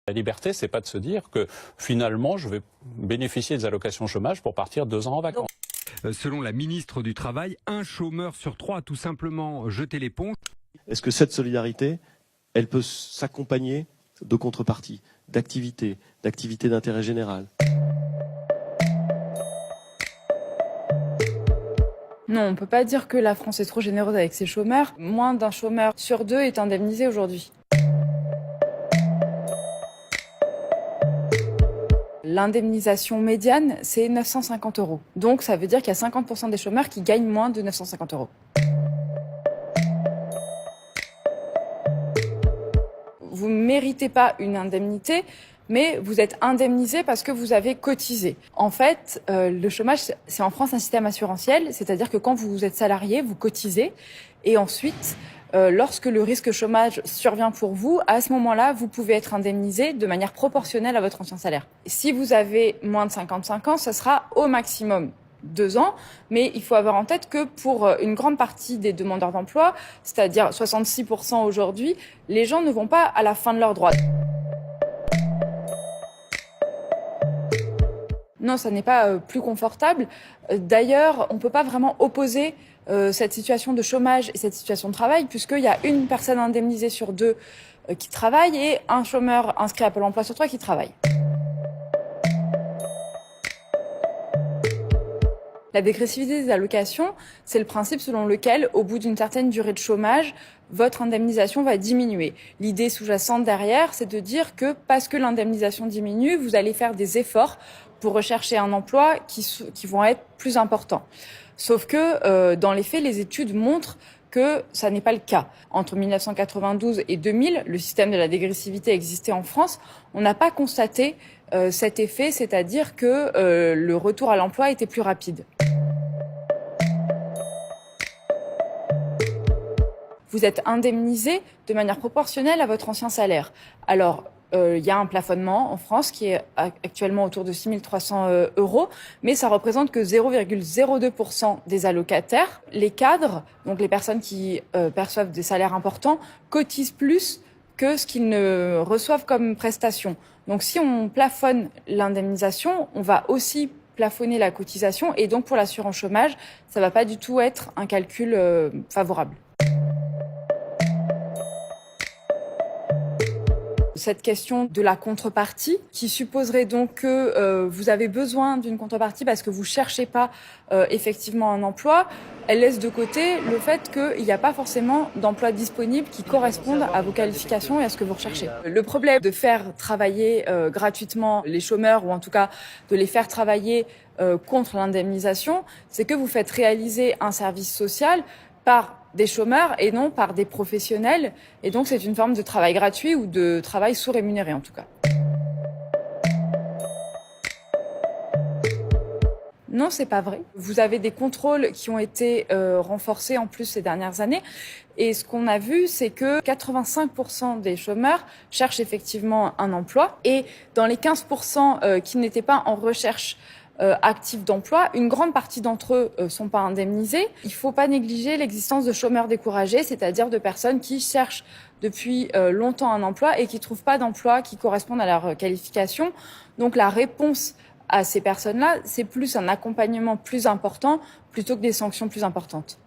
La liberté, c'est pas de se dire que finalement, je vais bénéficier des allocations chômage pour partir 2 ans en vacances. Selon la ministre du Travail, 1 chômeur sur 3 a tout simplement jeté l'éponge. Est-ce que cette solidarité, elle peut s'accompagner de contreparties, d'activités d'intérêt général? Non, on ne peut pas dire que la France est trop généreuse avec ses chômeurs. Moins d'un chômeur sur 2 est indemnisé aujourd'hui. L'indemnisation médiane, c'est 950 €. Donc ça veut dire qu'il y a 50% des chômeurs qui gagnent moins de 950 €. Vous ne méritez pas une indemnité, mais vous êtes indemnisé parce que vous avez cotisé. En fait, le chômage, c'est en France un système assurantiel, c'est-à-dire que quand vous êtes salarié, vous cotisez, et ensuite, lorsque le risque chômage survient pour vous, à ce moment-là, vous pouvez être indemnisé de manière proportionnelle à votre ancien salaire. Si vous avez moins de 55 ans, ce sera au maximum 2 ans, mais il faut avoir en tête que pour une grande partie des demandeurs d'emploi, c'est-à-dire 66% aujourd'hui, les gens ne vont pas à la fin de leurs droits. Non, ça n'est pas plus confortable. D'ailleurs, on ne peut pas vraiment opposer cette situation de chômage et cette situation de travail, puisqu'il y a une personne indemnisée sur 2 qui travaille et un chômeur inscrit à Pôle emploi sur 3 qui travaille. La dégressivité des allocations, c'est le principe selon lequel, au bout d'une certaine durée de chômage, votre indemnisation va diminuer. L'idée sous-jacente derrière, c'est de dire que parce que l'indemnisation diminue, vous allez faire des efforts pour rechercher un emploi qui vont être plus importants. Sauf que, dans les faits, les études montrent que ça n'est pas le cas. Entre 1992 et 2000, le système de la dégressivité existait en France. On n'a pas constaté cet effet, c'est-à-dire que le retour à l'emploi était plus rapide. Vous êtes indemnisé de manière proportionnelle à votre ancien salaire. Alors, il y a un plafonnement en France qui est actuellement autour de 6 300 €, mais ça représente que 0,02% des allocataires. Les cadres, donc les personnes qui perçoivent des salaires importants, cotisent plus que ce qu'ils ne reçoivent comme prestation. Donc si on plafonne l'indemnisation, on va aussi plafonner la cotisation, et donc pour l'assurance chômage, ça ne va pas du tout être un calcul favorable. Cette question de la contrepartie, qui supposerait donc que vous avez besoin d'une contrepartie parce que vous cherchez pas effectivement un emploi, elle laisse de côté le fait qu'il n'y a pas forcément d'emplois disponibles qui correspondent à vos qualifications et à ce que vous recherchez. Le problème de faire travailler gratuitement les chômeurs, ou en tout cas de les faire travailler contre l'indemnisation, c'est que vous faites réaliser un service social par des chômeurs et non par des professionnels. Et donc, c'est une forme de travail gratuit ou de travail sous-rémunéré, en tout cas. Non, c'est pas vrai. Vous avez des contrôles qui ont été renforcés en plus ces dernières années. Et ce qu'on a vu, c'est que 85% des chômeurs cherchent effectivement un emploi. Et dans les 15% qui n'étaient pas en recherche actifs d'emploi, une grande partie d'entre eux sont pas indemnisés. Il ne faut pas négliger l'existence de chômeurs découragés, c'est-à-dire de personnes qui cherchent depuis longtemps un emploi et qui trouvent pas d'emploi qui correspondent à leur qualification. Donc la réponse à ces personnes-là, c'est plus un accompagnement plus important plutôt que des sanctions plus importantes.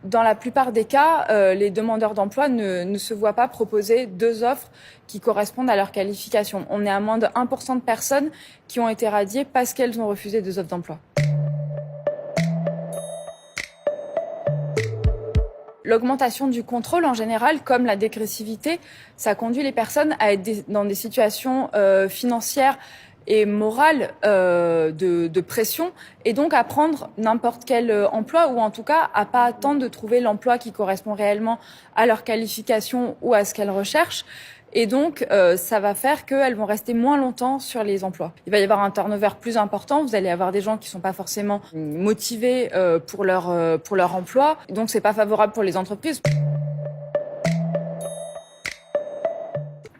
Dans la plupart des cas, les demandeurs d'emploi ne se voient pas proposer 2 offres qui correspondent à leur qualification. On est à moins de 1% de personnes qui ont été radiées parce qu'elles ont refusé 2 offres d'emploi. L'augmentation du contrôle, en général, comme la dégressivité, ça conduit les personnes à être dans des situations financières et morale de pression, et donc à prendre n'importe quel emploi, ou en tout cas à pas attendre de trouver l'emploi qui correspond réellement à leur qualification ou à ce qu'elles recherchent. Et donc, ça va faire qu'elles vont rester moins longtemps sur les emplois. Il va y avoir un turnover plus important. Vous allez avoir des gens qui sont pas forcément motivés pour leur emploi. Donc, c'est pas favorable pour les entreprises.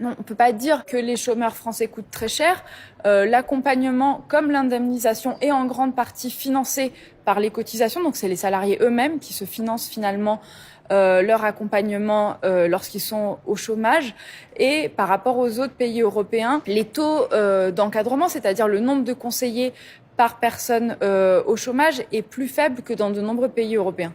Non, on ne peut pas dire que les chômeurs français coûtent très cher. L'accompagnement, comme l'indemnisation, est en grande partie financé par les cotisations. Donc c'est les salariés eux-mêmes qui se financent finalement leur accompagnement lorsqu'ils sont au chômage. Et par rapport aux autres pays européens, les taux d'encadrement, c'est-à-dire le nombre de conseillers par personne au chômage, est plus faible que dans de nombreux pays européens.